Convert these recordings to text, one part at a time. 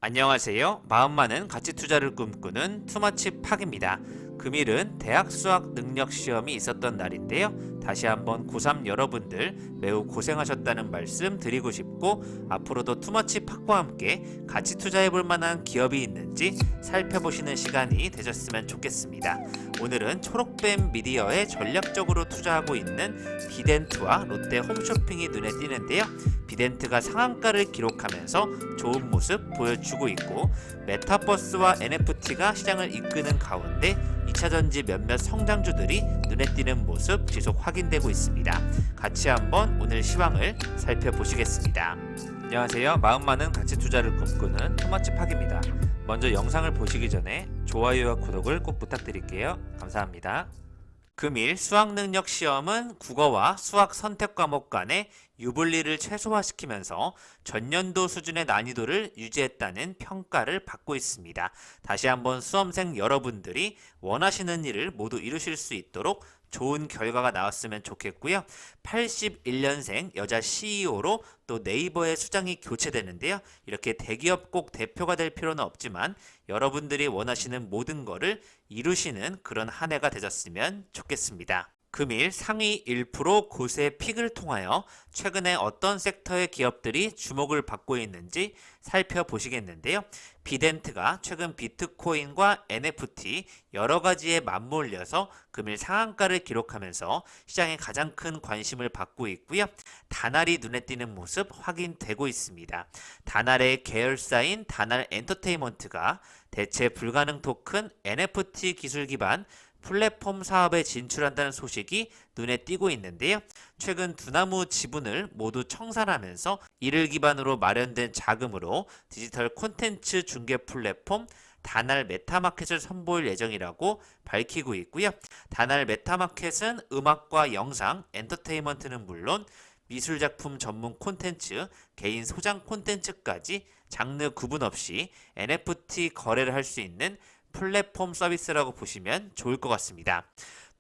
안녕하세요. 마음 많은 가치 투자를 꿈꾸는 투마치 팍입니다. 금일은 대학 수학 능력 시험이 있었던 날인데요. 다시 한번 고3 여러분들 매우 고생하셨다는 말씀 드리고 싶고, 앞으로도 투마치 팍과 함께 가치 투자해 볼 만한 기업이 있는지 살펴보시는 시간이 되셨으면 좋겠습니다. 오늘은 초록뱀 미디어에 전략적으로 투자하고 있는 비덴트와 롯데 홈쇼핑이 눈에 띄는데요. 비덴트가 상한가를 기록하면서 좋은 모습 보여주고 있고, 메타버스와 NFT가 시장을 이끄는 가운데 2차전지 몇몇 성장주들이 눈에 띄는 모습 지속 확인되고 있습니다. 같이 한번 오늘 시황을 살펴보시겠습니다. 안녕하세요. 마음 많은 가치 투자를 꿈꾸는 토마치 팍입니다. 먼저 영상을 보시기 전에 좋아요와 구독을 꼭 부탁드릴게요. 감사합니다. 금일 수학능력 시험은 국어와 수학 선택 과목 간의 유불리를 최소화시키면서 전년도 수준의 난이도를 유지했다는 평가를 받고 있습니다. 다시 한번 수험생 여러분들이 원하시는 일을 모두 이루실 수 있도록 좋은 결과가 나왔으면 좋겠고요. 81년생 여자 CEO로 또 네이버의 수장이 교체되는데요. 이렇게 대기업 꼭 대표가 될 필요는 없지만 여러분들이 원하시는 모든 거를 이루시는 그런 한 해가 되셨으면 좋겠습니다. 금일 상위 1% 고세 픽을 통하여 최근에 어떤 섹터의 기업들이 주목을 받고 있는지 살펴보시겠는데요. 비덴트가 최근 비트코인과 NFT 여러 가지에 맞물려서 금일 상한가를 기록하면서 시장에 가장 큰 관심을 받고 있고요. 다날이 눈에 띄는 모습 확인되고 있습니다. 다날의 계열사인 다날 엔터테인먼트가 대체 불가능 토큰 NFT 기술 기반 플랫폼 사업에 진출한다는 소식이 눈에 띄고 있는데요. 최근 두나무 지분을 모두 청산하면서 이를 기반으로 마련된 자금으로 디지털 콘텐츠 중개 플랫폼 다날 메타마켓을 선보일 예정이라고 밝히고 있고요. 다날 메타마켓은 음악과 영상, 엔터테인먼트는 물론 미술작품 전문 콘텐츠, 개인 소장 콘텐츠까지 장르 구분 없이 NFT 거래를 할 수 있는 플랫폼 서비스라고 보시면 좋을 것 같습니다.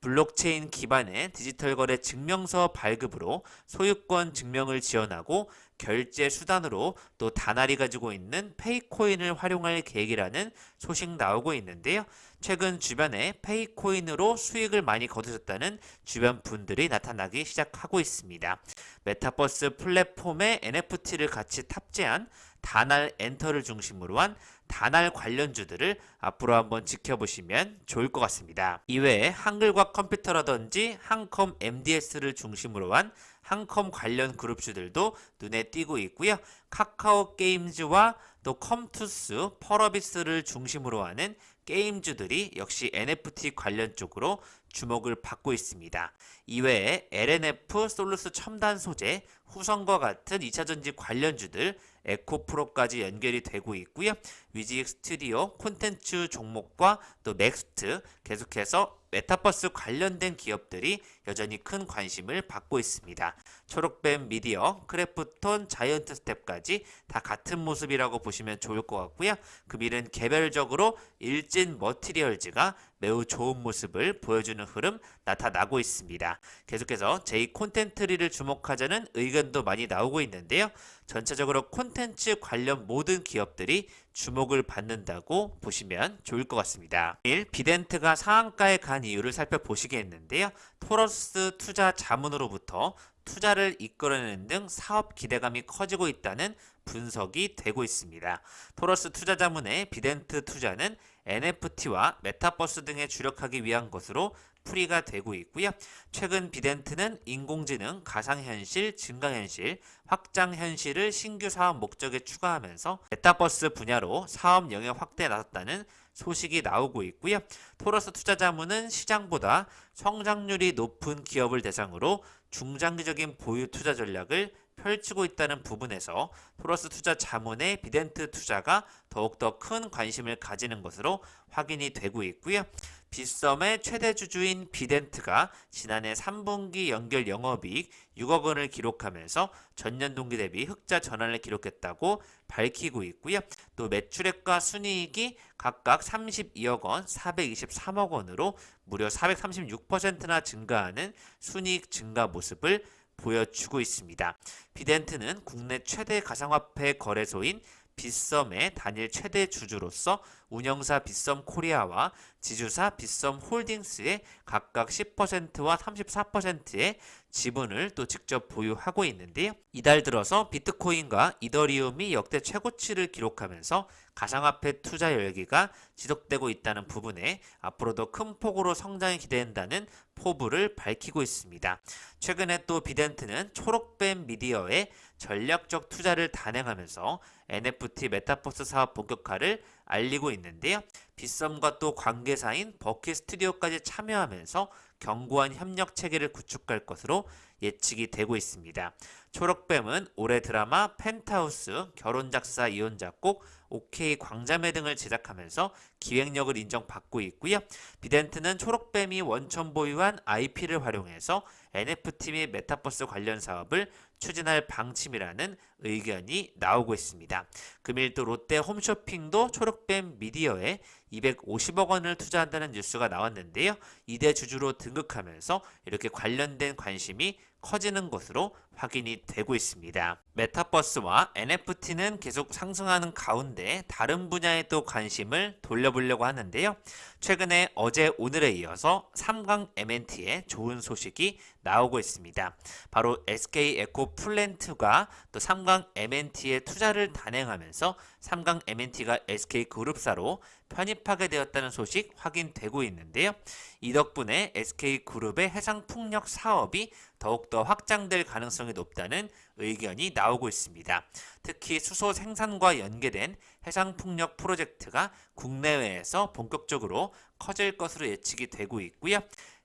블록체인 기반의 디지털 거래 증명서 발급으로 소유권 증명을 지원하고 결제 수단으로 또 다날이 가지고 있는 페이코인을 활용할 계획이라는 소식 나오고 있는데요. 최근 주변에 페이코인으로 수익을 많이 거두셨다는 주변 분들이 나타나기 시작하고 있습니다. 메타버스 플랫폼에 NFT를 같이 탑재한 다날 엔터를 중심으로 한 다날 관련주들을 앞으로 한번 지켜보시면 좋을 것 같습니다. 이외에 한글과 컴퓨터라든지 한컴 MDS를 중심으로 한 한컴 관련 그룹주들도 눈에 띄고 있고요. 카카오 게임즈와 또 컴투스, 펄어비스를 중심으로 하는 게임주들이 역시 NFT 관련 쪽으로 주목을 받고 있습니다. 이외에 LNF, 솔루스 첨단 소재, 후성과 같은 2차전지 관련주들, 에코프로까지 연결이 되고 있고요. 위직 스튜디오, 콘텐츠 종목과 또 넥스트, 계속해서 메타버스 관련된 기업들이 여전히 큰 관심을 받고 있습니다. 초록뱀 미디어, 크래프톤, 자이언트 스텝까지 다 같은 모습이라고 보시면 좋을 것 같고요. 금일은 개별적으로 일진 머티리얼즈가 매우 좋은 모습을 보여주는 흐름 나타나고 있습니다. 계속해서 제2 콘텐츠리를 주목하자는 의견도 많이 나오고 있는데요. 전체적으로 콘텐츠 관련 모든 기업들이 주목을 받는다고 보시면 좋을 것 같습니다. 1. 비덴트가 상한가에 간 이유를 살펴보시겠는데요. 토러스 투자 자문으로부터 투자를 이끌어내는 등 사업 기대감이 커지고 있다는 분석이 되고 있습니다. 토러스 투자자문의 비덴트 투자는 NFT와 메타버스 등에 주력하기 위한 것으로 풀이가 되고 있고요. 최근 비덴트는 인공지능, 가상현실, 증강현실, 확장현실을 신규 사업 목적에 추가하면서 메타버스 분야로 사업 영역 확대에 나섰다는 소식이 나오고 있고요. 토러스 투자자문은 시장보다 성장률이 높은 기업을 대상으로 중장기적인 보유 투자 전략을 펼치고 있다는 부분에서 토러스 투자 자문의 비덴트 투자가 더욱더 큰 관심을 가지는 것으로 확인이 되고 있고요. 빗썸의 최대 주주인 비덴트가 지난해 3분기 연결 영업이익 6억 원을 기록하면서 전년 동기 대비 흑자 전환을 기록했다고 밝히고 있고요. 또 매출액과 순이익이 각각 32억 원, 423억 원으로 무려 436%나 증가하는 순이익 증가 모습을 보여주고 있습니다. 비덴트는 국내 최대 가상화폐 거래소인 빗썸의 단일 최대 주주로서 운영사 빗썸 코리아와 지주사 빗썸 홀딩스의 각각 10%와 34%의 지분을 또 직접 보유하고 있는데요. 이달 들어서 비트코인과 이더리움이 역대 최고치를 기록하면서 가상화폐 투자 열기가 지속되고 있다는 부분에 앞으로도 큰 폭으로 성장이 기대된다는 포부를 밝히고 있습니다. 최근에 또 비덴트는 초록뱀 미디어에 전략적 투자를 단행하면서 NFT 메타버스 사업 본격화를 알리고 있는데요. 빗썸과 또 관계사인 버키 스튜디오까지 참여하면서 견고한 협력 체계를 구축할 것으로 예측이 되고 있습니다. 초록뱀은 올해 드라마 펜트하우스, 결혼작사 이혼작곡, OK 광자매 등을 제작하면서 기획력을 인정받고 있고요. 비덴트는 초록뱀이 원천 보유한 IP를 활용해서 NFT 및 메타버스 관련 사업을 추진할 방침이라는 의견이 나오고 있습니다. 금일 또 롯데 홈쇼핑도 초록뱀 미디어에 250억 원을 투자한다는 뉴스가 나왔는데요. 2대 주주로 등극하면서 이렇게 관련된 관심이 커지는 것으로 확인이 되고 있습니다. 메타버스와 NFT는 계속 상승하는 가운데 다른 분야에 또 관심을 돌려보려고 하는데요. 최근에 어제 오늘에 이어서 삼강 MNT의 좋은 소식이 나오고 있습니다. 바로 SK 에코플랜트가 또 삼강 MNT에 투자를 단행하면서 삼강 MNT가 SK 그룹사로 편입하게 되었다는 소식 확인되고 있는데요. 이 덕분에 SK그룹의 해상풍력 사업이 더욱더 확장될 가능성이 높다는 의견이 나오고 있습니다. 특히 수소 생산과 연계된 해상풍력 프로젝트가 국내외에서 본격적으로 커질 것으로 예측이 되고 있고요.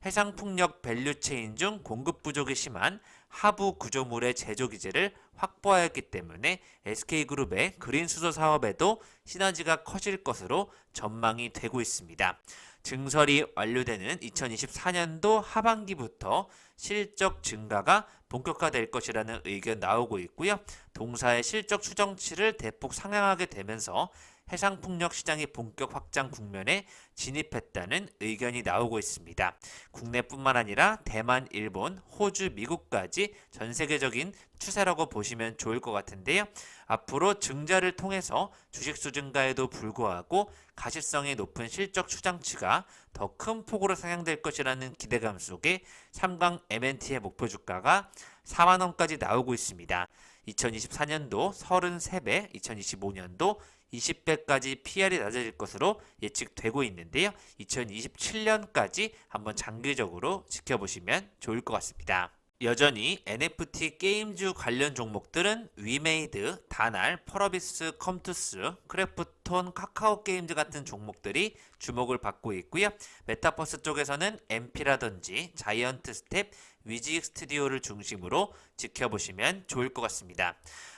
해상풍력 밸류체인 중 공급 부족이 심한 하부 구조물의 제조 기제를 확보하였기 때문에 SK그룹의 그린 수소 사업에도 시너지가 커질 것으로 전망이 되고 있습니다. 증설이 완료되는 2024년도 하반기부터 실적 증가가 본격화될 것이라는 의견 나오고 있고요. 동사의 실적 추정치를 대폭 상향하게 되면서 해상풍력 시장이 본격 확장 국면에 진입했다는 의견이 나오고 있습니다. 국내뿐만 아니라 대만, 일본, 호주, 미국까지 전 세계적인 추세라고 보시면 좋을 것 같은데요. 앞으로 증자를 통해서 주식수 증가에도 불구하고 가시성이 높은 실적 추정치가 더 큰 폭으로 상향될 것이라는 기대감 속에 삼강 MNT의 목표 주가가 4만원까지 나오고 있습니다. 2024년도 33배, 2025년도 20배까지 PR이 낮아질 것으로 예측되고 있는데요. 2027년까지 한번 장기적으로 지켜보시면 좋을 것 같습니다. 여전히 NFT 게임주 관련 종목들은 위메이드, 다날, 펄어비스, 컴투스, 크래프톤, 카카오게임즈 같은 종목들이 주목을 받고 있고요. 메타버스 쪽에서는 MP라든지 자이언트 스텝, 위지익 스튜디오를 중심으로 지켜보시면 좋을 것 같습니다.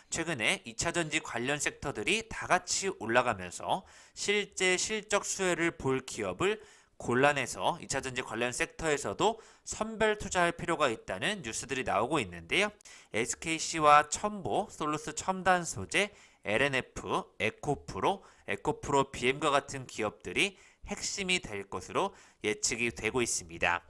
최근에 2차전지 관련 섹터들이 다 같이 올라가면서 실제 실적 수혜를 볼 기업을 골라내서 2차전지 관련 섹터에서도 선별 투자할 필요가 있다는 뉴스들이 나오고 있는데요. SKC와 첨보, 솔루스 첨단 소재, LNF, 에코프로, 에코프로 BM과 같은 기업들이 핵심이 될 것으로 예측이 되고 있습니다.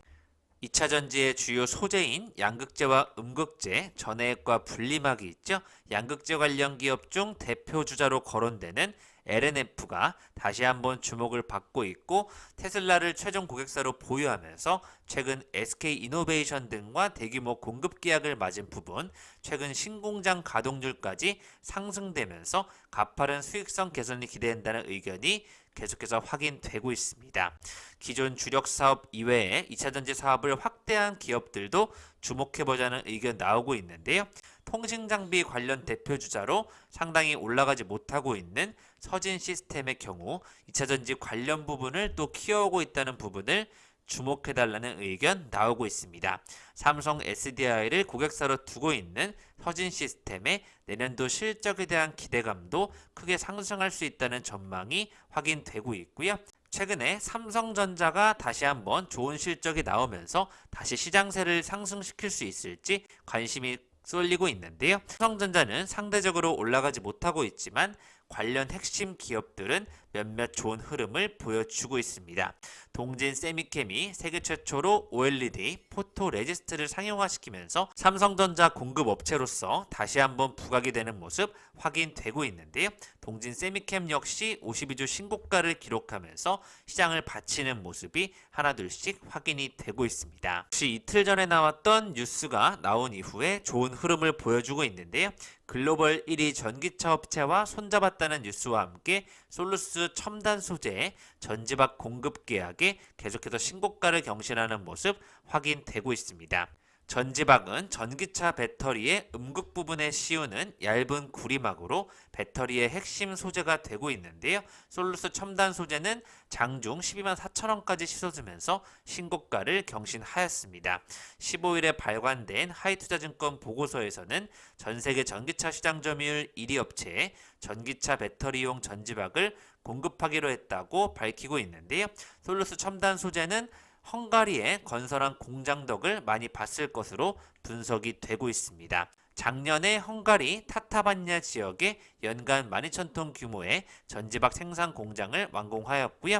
2차전지의 주요 소재인 양극재와 음극재, 전해액과 분리막이 있죠. 양극재 관련 기업 중 대표 주자로 거론되는 LNF가 다시 한번 주목을 받고 있고 테슬라를 최종 고객사로 보유하면서 최근 SK이노베이션 등과 대규모 공급 계약을 맺은 부분, 최근 신공장 가동률까지 상승되면서 가파른 수익성 개선이 기대된다는 의견이 계속해서 확인되고 있습니다. 기존 주력 사업 이외에 2차전지 사업을 확대한 기업들도 주목해보자는 의견 나오고 있는데요. 통신장비 관련 대표주자로 상당히 올라가지 못하고 있는 서진 시스템의 경우 2차전지 관련 부분을 또 키워오고 있다는 부분을 주목해달라는 의견 나오고 있습니다. 삼성 SDI를 고객사로 두고 있는 서진 시스템의 내년도 실적에 대한 기대감도 크게 상승할 수 있다는 전망이 확인되고 있고요. 최근에 삼성전자가 다시 한번 좋은 실적이 나오면서 다시 시장세를 상승시킬 수 있을지 관심이 쏠리고 있는데요. 삼성전자는 상대적으로 올라가지 못하고 있지만 관련 핵심 기업들은 몇몇 좋은 흐름을 보여주고 있습니다. 동진 세미캠이 세계 최초로 OLED 포토 레지스트를 상용화시키면서 삼성전자 공급 업체로서 다시 한번 부각이 되는 모습 확인되고 있는데요. 동진 세미캠 역시 52주 신고가를 기록하면서 시장을 바치는 모습이 하나둘씩 확인이 되고 있습니다. 혹시 이틀 전에 나왔던 뉴스가 나온 이후에 좋은 흐름을 보여주고 있는데요. 글로벌 1위 전기차 업체와 손잡았다는 뉴스와 함께 솔루스 첨단 소재의 전지박 공급 계약에 계속해서 신고가를 경신하는 모습 확인되고 있습니다. 전지박은 전기차 배터리의 음극 부분에 씌우는 얇은 구리막으로 배터리의 핵심 소재가 되고 있는데요. 솔루스 첨단 소재는 장중 12만 4천 원까지 치솟으면서 신고가를 경신하였습니다. 15일에 발간된 하이투자증권 보고서에서는 전세계 전기차 시장 점유율 1위 업체에 전기차 배터리용 전지박을 공급하기로 했다고 밝히고 있는데요. 솔루스 첨단 소재는 헝가리의 건설한 공장덕을 많이 봤을 것으로 분석이 되고 있습니다. 작년에 헝가리 타타반야 지역에 연간 12,000톤 규모의 전지박 생산 공장을 완공하였고요.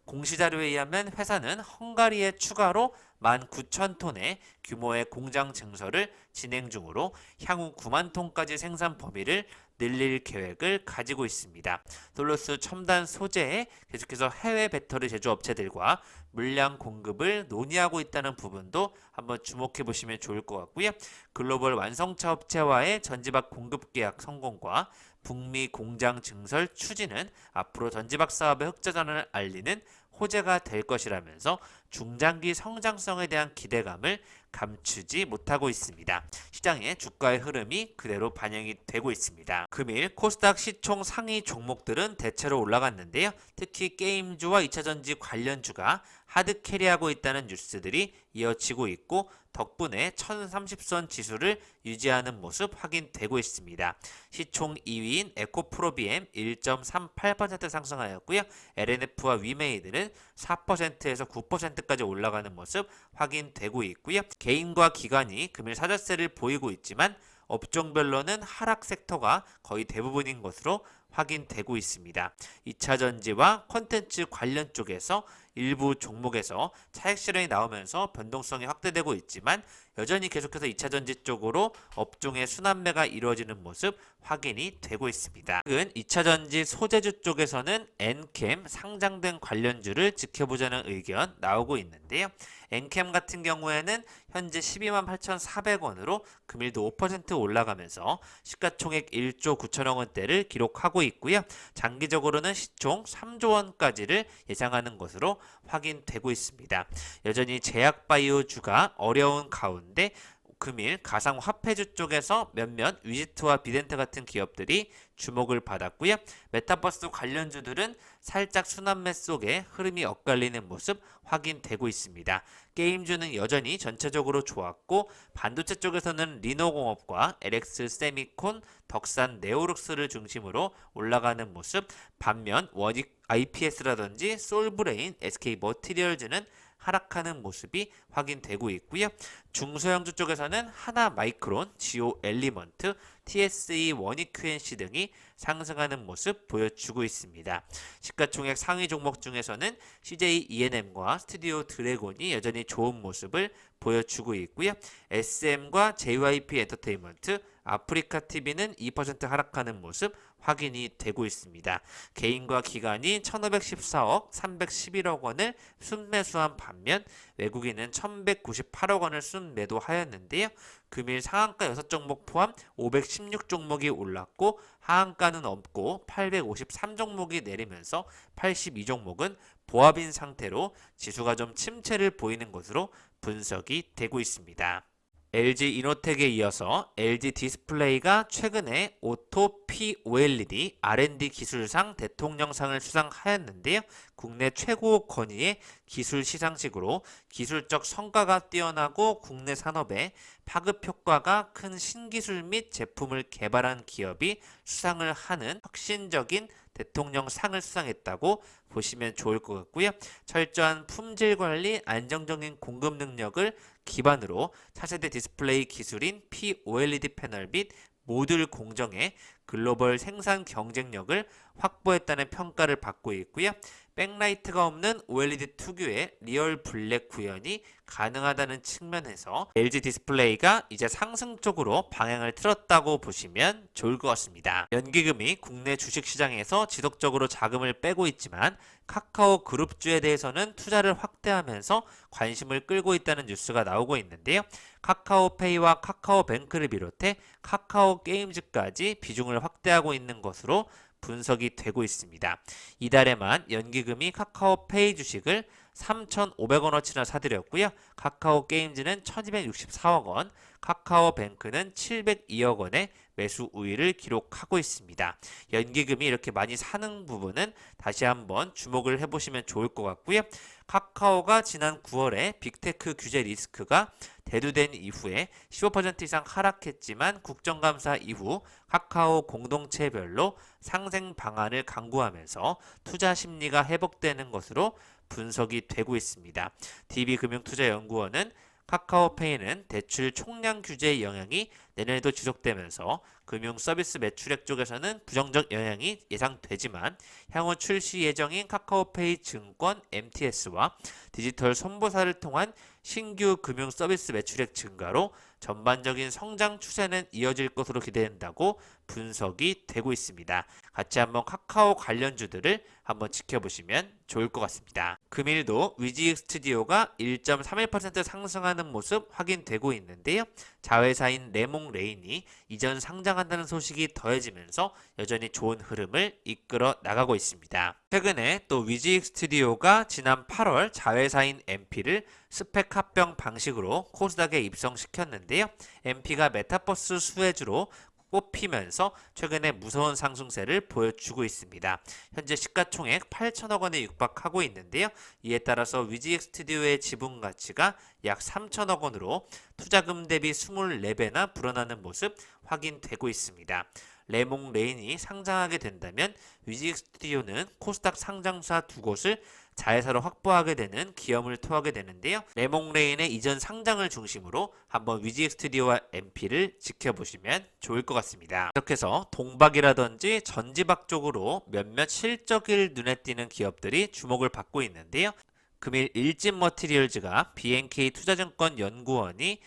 공시자료에 의하면 회사는 헝가리에 추가로 19,000톤의 규모의 공장 증설을 진행 중으로 향후 9만 톤까지 생산 범위를 늘릴 계획을 가지고 있습니다. 솔루스 첨단 소재에 계속해서 해외 배터리 제조업체들과 물량 공급을 논의하고 있다는 부분도 한번 주목해 보시면 좋을 것 같고요. 글로벌 완성차 업체와의 전지박 공급 계약 성공과 북미 공장 증설 추진은 앞으로 전지박 사업의 흑자전환을 알리는 호재가 될 것이라면서 중장기 성장성에 대한 기대감을 감추지 못하고 있습니다. 시장의 주가의 흐름이 그대로 반영이 되고 있습니다. 금일 코스닥 시총 상위 종목들은 대체로 올라갔는데요. 특히 게임주와 2차전지 관련주가 하드캐리하고 있다는 뉴스들이 이어지고 있고 덕분에 1030선 지수를 유지하는 모습 확인되고 있습니다. 시총 2위인 에코프로비엠 1.38% 상승하였고요. LNF와 위메이드는 4%에서 9%까지 올라가는 모습 확인되고 있고요. 개인과 기관이 금일 사자세를 보이고 있지만 업종별로는 하락 섹터가 거의 대부분인 것으로 확인되고 있습니다. 2차전지와 콘텐츠 관련 쪽에서 일부 종목에서 차익 실현이 나오면서 변동성이 확대되고 있지만 여전히 계속해서 2차전지 쪽으로 업종의 순환매가 이루어지는 모습 확인이 되고 있습니다. 최근 2차전지 소재주 쪽에서는 엔캠 상장된 관련주를 지켜보자는 의견 나오고 있는데요. 엔캠 같은 경우에는 현재 128,400원으로 금일도 5% 올라가면서 시가총액 1조 9천억 원대를 기록하고 있고요. 장기적으로는 시총 3조 원까지를 예상하는 것으로 확인되고 있습니다. 여전히 제약바이오주가 어려운 가운데 금일 가상화폐주 쪽에서 몇몇 위지트와 비덴트 같은 기업들이 주목을 받았고요. 메타버스 관련주들은 살짝 순환매 속에 흐름이 엇갈리는 모습 확인되고 있습니다. 게임주는 여전히 전체적으로 좋았고 반도체 쪽에서는 리노공업과 LX 세미콘, 덕산 네오룩스를 중심으로 올라가는 모습, 반면 원익 IPS라든지 솔브레인, SK 머티리얼즈는 하락하는 모습이 확인되고 있고요. 중소형주 쪽에서는 하나 마이크론, 지오 엘리먼트, TSE 원익 QNC 등이 상승하는 모습 보여주고 있습니다. 시가총액 상위 종목 중에서는 CJ ENM과 스튜디오 드래곤이 여전히 좋은 모습을 보여주고 있고요. SM과 JYP 엔터테인먼트, 아프리카 TV는 2% 하락하는 모습 확인이 되고 있습니다. 개인과 기관이 1,514억 311억 원을 순매수한 반면 외국인은 1,198억 원을 순매도하였는데요. 금일 상한가 6종목 포함 516종목이 올랐고 하한가는 없고 853종목이 내리면서 82종목은 보합인 상태로 지수가 좀 침체를 보이는 것으로 분석이 되고 있습니다. LG 이노텍에 이어서 LG 디스플레이가 최근에 오토 POLED R&D 기술상 대통령상을 수상하였는데요. 국내 최고 권위의 기술 시상식으로 기술적 성과가 뛰어나고 국내 산업에 파급 효과가 큰 신기술 및 제품을 개발한 기업이 수상을 하는 혁신적인 대통령상을 수상했다고 보시면 좋을 것 같고요. 철저한 품질 관리, 안정적인 공급 능력을 기반으로 차세대 디스플레이 기술인 POLED 패널 및 모듈 공정의 글로벌 생산 경쟁력을 확보했다는 평가를 받고 있고요. 백라이트가 없는 OLED 특유의 리얼 블랙 구현이 가능하다는 측면에서 LG 디스플레이가 이제 상승 쪽으로 방향을 틀었다고 보시면 좋을 것 같습니다. 연기금이 국내 주식시장에서 지속적으로 자금을 빼고 있지만 카카오 그룹주에 대해서는 투자를 확대하면서 관심을 끌고 있다는 뉴스가 나오고 있는데요. 카카오페이와 카카오뱅크를 비롯해 카카오 게임즈까지 비중을 확대하고 있는 것으로 분석이 되고 있습니다. 이달에만 연기금이 카카오페이 주식을 3,500원어치나 사들였고요. 카카오 게임즈는 1,264억 원, 카카오뱅크는 702억 원의 매수 우위를 기록하고 있습니다. 연기금이 이렇게 많이 사는 부분은 다시 한번 주목을 해보시면 좋을 것 같고요. 카카오가 지난 9월에 빅테크 규제 리스크가 대두된 이후에 15% 이상 하락했지만 국정감사 이후 카카오 공동체별로 상생 방안을 강구하면서 투자 심리가 회복되는 것으로 분석이 되고 있습니다. DB금융투자연구원은 카카오페이는 대출 총량 규제의 영향이 내년에도 지속되면서 금융 서비스 매출액 쪽에서는 부정적 영향이 예상되지만 향후 출시 예정인 카카오페이 증권 MTS와 디지털 손보사를 통한 신규 금융 서비스 매출액 증가로 전반적인 성장 추세는 이어질 것으로 기대된다고 분석이 되고 있습니다. 같이 한번 카카오 관련주들을 한번 지켜보시면 좋을 것 같습니다. 금일도 위지익 스튜디오가 1.31% 상승하는 모습 확인되고 있는데요. 자회사인 레몽레인이 이전 상장한다는 소식이 더해지면서 여전히 좋은 흐름을 이끌어 나가고 있습니다. 최근에 또 위지익 스튜디오가 지난 8월 자회사인 MP를 스펙 합병 방식으로 코스닥에 입성시켰는데요. MP가 메타버스 수혜주로 뽑히면서 최근에 무서운 상승세를 보여주고 있습니다. 현재 시가총액 8천억 원에 육박하고 있는데요. 이에 따라서 위지익 스튜디오의 지분 가치가 약 3천억 원으로 투자금 대비 24배나 불어나는 모습 확인되고 있습니다. 레몽레인이 상장하게 된다면 위지익 스튜디오는 코스닥 상장사 두 곳을 자회사로 확보하게 되는 기염을 토하게 되는데요. 레몽레인의 이전 상장을 중심으로 한번 위지익 스튜디오와 MP를 지켜보시면 좋을 것 같습니다. 이렇게 해서 동박이라든지 전지박 쪽으로 몇몇 실적일 눈에 띄는 기업들이 주목을 받고 있는데요. 금일 일진머티리얼즈가 BNK 투자증권 연구원이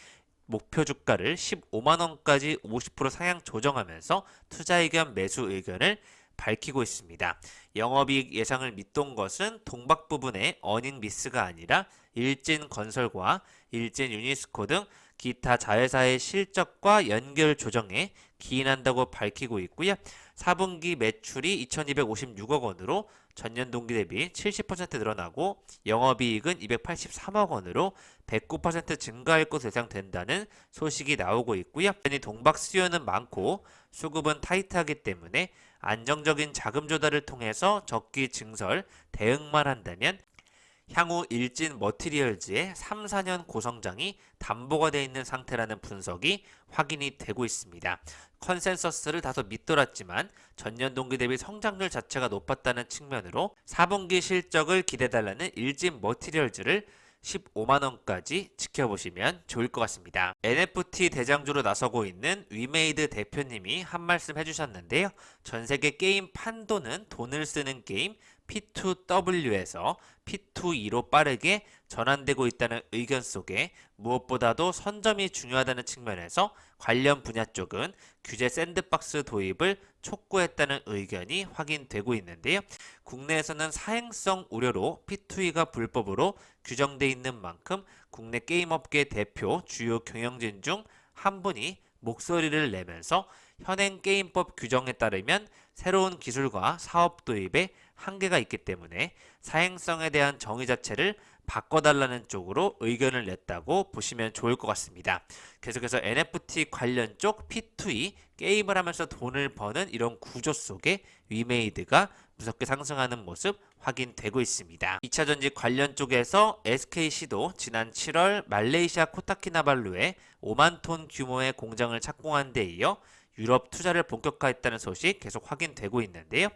목표 주가를 15만원까지 50% 상향 조정하면서 투자 의견 매수 의견을 밝히고 있습니다. 영업이익 예상을 밑돈 것은 동박 부분의 어닝 미스가 아니라 일진건설과 일진유니스코 등 기타 자회사의 실적과 연결 조정에 기인한다고 밝히고 있고요. 4분기 매출이 2,256억 원으로 전년 동기 대비 70% 늘어나고 영업이익은 283억 원으로 109% 증가할 것으로 예상된다는 소식이 나오고 있고요. 동박 수요는 많고 수급은 타이트하기 때문에 안정적인 자금 조달을 통해서 적기 증설 대응만 한다면 향후 일진 머티리얼즈의 3, 4년 고성장이 담보가 되어 있는 상태라는 분석이 확인이 되고 있습니다. 컨센서스를 다소 밑돌았지만 전년 동기 대비 성장률 자체가 높았다는 측면으로 4분기 실적을 기대달라는 일진 머티리얼즈를 15만원까지 지켜보시면 좋을 것 같습니다. NFT 대장주로 나서고 있는 위메이드 대표님이 한 말씀 해주셨는데요. 전세계 게임 판도는 돈을 쓰는 게임 P2W에서 P2E로 빠르게 전환되고 있다는 의견 속에 무엇보다도 선점이 중요하다는 측면에서 관련 분야 쪽은 규제 샌드박스 도입을 촉구했다는 의견이 확인되고 있는데요. 국내에서는 사행성 우려로 P2E가 불법으로 규정돼 있는 만큼 국내 게임업계 대표 주요 경영진 중 한 분이 목소리를 내면서 현행 게임법 규정에 따르면 새로운 기술과 사업 도입에 한계가 있기 때문에 사행성에 대한 정의 자체를 바꿔달라는 쪽으로 의견을 냈다고 보시면 좋을 것 같습니다. 계속해서 NFT 관련 쪽 P2E 게임을 하면서 돈을 버는 이런 구조 속에 위메이드가 무섭게 상승하는 모습 확인되고 있습니다. 2차전지 관련 쪽에서 SKC도 지난 7월 말레이시아 코타키나발루에 5만 톤 규모의 공장을 착공한 데 이어 유럽 투자를 본격화했다는 소식 계속 확인되고 있는데요.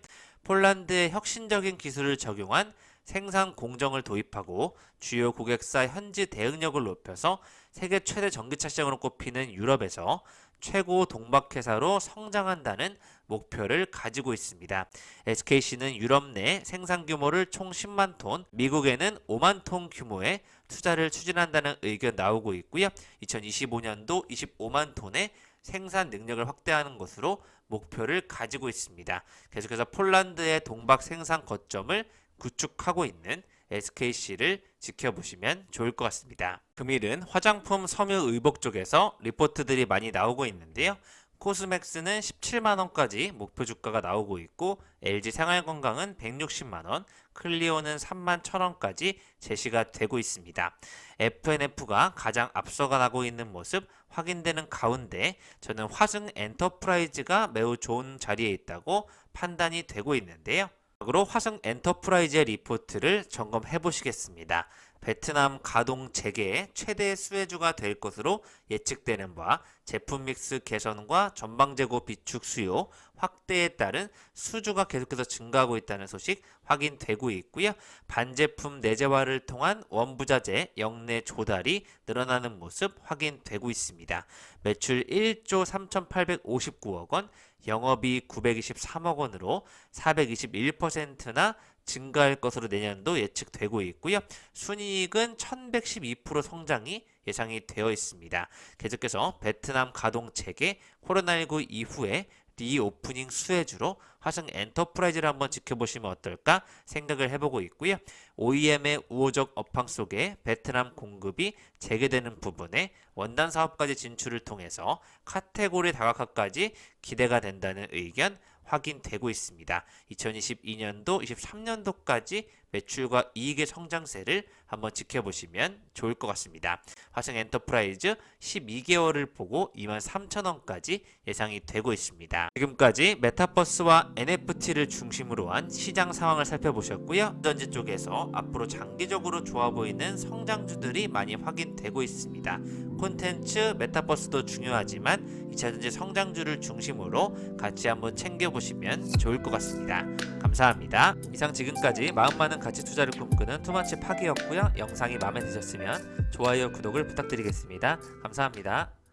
폴란드의 혁신적인 기술을 적용한 생산 공정을 도입하고 주요 고객사 현지 대응력을 높여서 세계 최대 전기차 시장으로 꼽히는 유럽에서 최고 동박회사로 성장한다는 목표를 가지고 있습니다. SKC는 유럽 내 생산 규모를 총 10만 톤, 미국에는 5만 톤 규모의 투자를 추진한다는 의견 나오고 있고요. 2025년도 25만 톤의 생산 능력을 확대하는 것으로 목표를 가지고 있습니다. 계속해서 폴란드의 동박 생산 거점을 구축하고 있는 SKC를 지켜보시면 좋을 것 같습니다. 금일은 화장품 섬유 의복 쪽에서 리포트들이 많이 나오고 있는데요. 코스맥스는 17만원까지 목표 주가가 나오고 있고 LG 생활건강은 160만원, 클리오는 3만 1천원까지 제시가 되고 있습니다. FNF가 가장 앞서가 나고 있는 모습 확인되는 가운데 저는 화승 엔터프라이즈가 매우 좋은 자리에 있다고 판단이 되고 있는데요. 으로 화승 엔터프라이즈의 리포트를 점검해 보시겠습니다. 베트남 가동 재개의 최대 수혜주가 될 것으로 예측되는 바 제품 믹스 개선과 전방 재고 비축 수요 확대에 따른 수주가 계속해서 증가하고 있다는 소식 확인되고 있고요. 반제품 내재화를 통한 원부자재 역내 조달이 늘어나는 모습 확인되고 있습니다. 매출 1조 3,859억 원, 영업이익 923억 원으로 421%나 증가할 것으로 내년도 예측되고 있고요. 순이익은 1112% 성장이 예상이 되어 있습니다. 계속해서 베트남 가동 재개, 코로나19 이후에 리오프닝 수혜주로 화승 엔터프라이즈를 한번 지켜보시면 어떨까 생각을 해보고 있고요. OEM의 우호적 업황 속에 베트남 공급이 재개되는 부분에 원단 사업까지 진출을 통해서 카테고리 다각화까지 기대가 된다는 의견 확인되고 있습니다. 2022년도, 23년도까지 매출과 이익의 성장세를 한번 지켜보시면 좋을 것 같습니다. 화승 엔터프라이즈 12개월을 보고 23,000원까지 예상이 되고 있습니다. 지금까지 메타버스와 NFT를 중심으로 한 시장 상황을 살펴보셨고요. 전지 쪽에서 앞으로 장기적으로 좋아 보이는 성장주들이 많이 확인되고 있습니다. 콘텐츠, 메타버스도 중요하지만 2차전지 성장주를 중심으로 같이 한번 챙겨보시면 좋을 것 같습니다. 감사합니다. 이상 지금까지 마음 많은 가치 투자를 꿈꾸는 투머치 파기였고요. 영상이 마음에 드셨으면 좋아요, 구독을 부탁드리겠습니다. 감사합니다.